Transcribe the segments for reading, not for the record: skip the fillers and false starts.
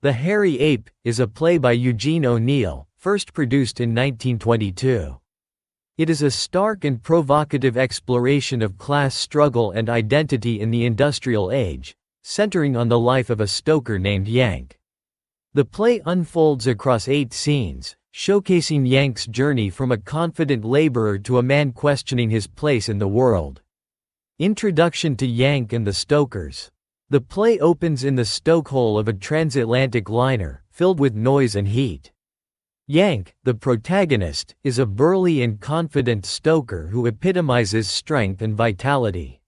The Hairy Ape is a play by Eugene O'Neill, first produced in 1922. It is a stark and provocative exploration of class struggle and identity in the industrial age, centering on the life of a stoker named Yank. The play unfolds across 8 scenes, showcasing Yank's journey from a confident laborer to a man questioning his place in the world. Introduction to Yank and the Stokers. The play opens in the stokehole of a transatlantic liner, filled with noise and heat. Yank, the protagonist, is a burly and confident stoker who epitomizes strength and vitality.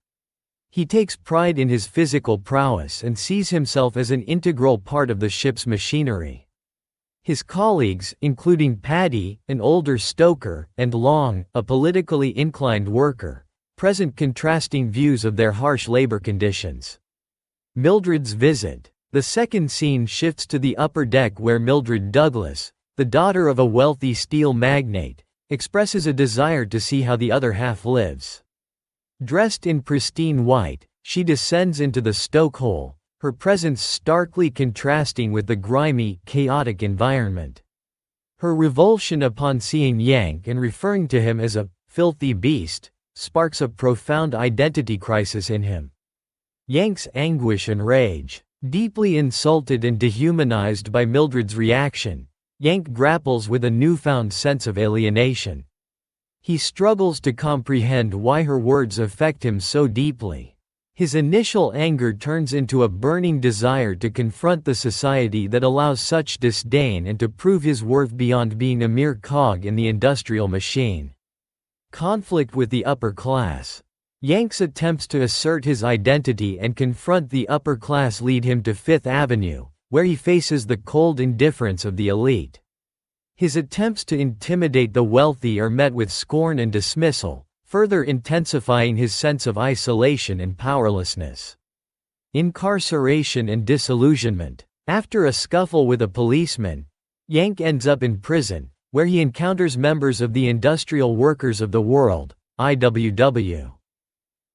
He takes pride in his physical prowess and sees himself as an integral part of the ship's machinery. His colleagues, including Paddy, an older stoker, and Long, a politically inclined worker, present contrasting views of their harsh labor conditions. Mildred's visit. The second scene shifts to the upper deck where Mildred Douglas, the daughter of a wealthy steel magnate, expresses a desire to see how the other half lives. Dressed in pristine white, she descends into the stokehole, her presence starkly contrasting with the grimy, chaotic environment. Her revulsion upon seeing Yank and referring to him as a filthy beast sparks a profound identity crisis in him. Yank's anguish and rage. Deeply insulted and dehumanized by Mildred's reaction, Yank grapples with a newfound sense of alienation. He struggles to comprehend why her words affect him so deeply. His initial anger turns into a burning desire to confront the society that allows such disdain and to prove his worth beyond being a mere cog in the industrial machine. Conflict with the upper class. Yank's attempts to assert his identity and confront the upper class lead him to Fifth Avenue, where he faces the cold indifference of the elite. His attempts to intimidate the wealthy are met with scorn and dismissal, further intensifying his sense of isolation and powerlessness. Incarceration and disillusionment. After a scuffle with a policeman, Yank ends up in prison, where he encounters members of the Industrial Workers of the World, IWW.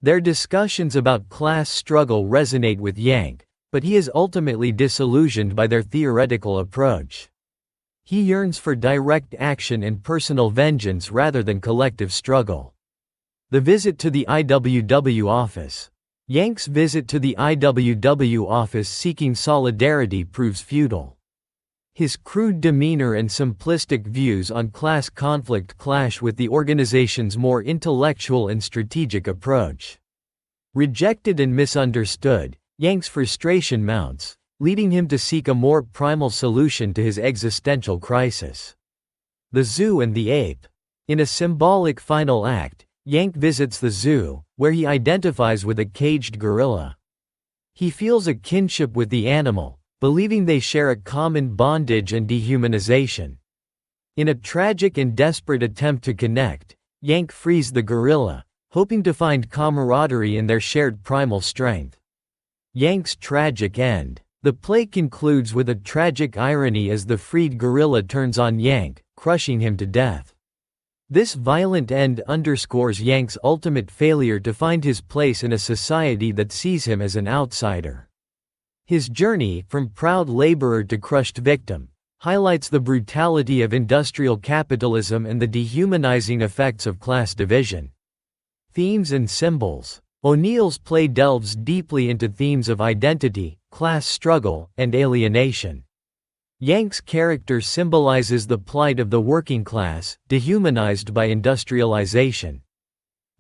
Their discussions about class struggle resonate with Yank, but he is ultimately disillusioned by their theoretical approach. He yearns for direct action and personal vengeance rather than collective struggle. The visit to the IWW office. Yank's visit to the IWW office seeking solidarity proves futile. His crude demeanor and simplistic views on class conflict clash with the organization's more intellectual and strategic approach. Rejected and misunderstood, Yank's frustration mounts, leading him to seek a more primal solution to his existential crisis. The Zoo and the Ape. In a symbolic final act, Yank visits the zoo, where he identifies with a caged gorilla. He feels a kinship with the animal, believing they share a common bondage and dehumanization. In a tragic and desperate attempt to connect, Yank frees the gorilla, hoping to find camaraderie in their shared primal strength. Yank's tragic end. The play concludes with a tragic irony as the freed gorilla turns on Yank, crushing him to death. This violent end underscores Yank's ultimate failure to find his place in a society that sees him as an outsider. His journey, from proud laborer to crushed victim, highlights the brutality of industrial capitalism and the dehumanizing effects of class division. Themes and symbols. O'Neill's play delves deeply into themes of identity, class struggle, and alienation. Yank's character symbolizes the plight of the working class, dehumanized by industrialization.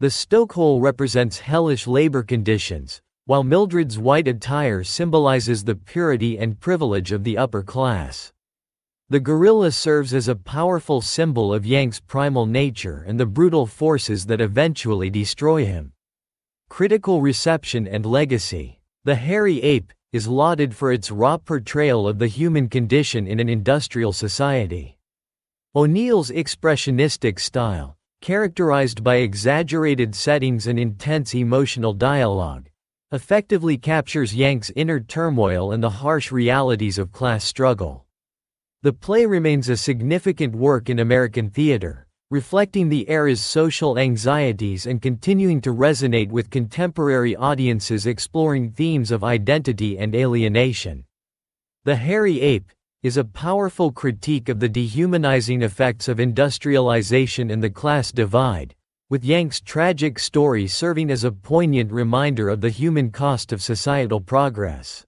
The stokehole represents hellish labor conditions, while Mildred's white attire symbolizes the purity and privilege of the upper class. The gorilla serves as a powerful symbol of Yank's primal nature and the brutal forces that eventually destroy him. Critical reception and legacy. The Hairy Ape is lauded for its raw portrayal of the human condition in an industrial society. O'Neill's expressionistic style, characterized by exaggerated settings and intense emotional dialogue, effectively captures Yank's inner turmoil and the harsh realities of class struggle. The play remains a significant work in American theater, reflecting the era's social anxieties and continuing to resonate with contemporary audiences exploring themes of identity and alienation. The Hairy Ape is a powerful critique of the dehumanizing effects of industrialization and the class divide, with Yank's tragic story serving as a poignant reminder of the human cost of societal progress.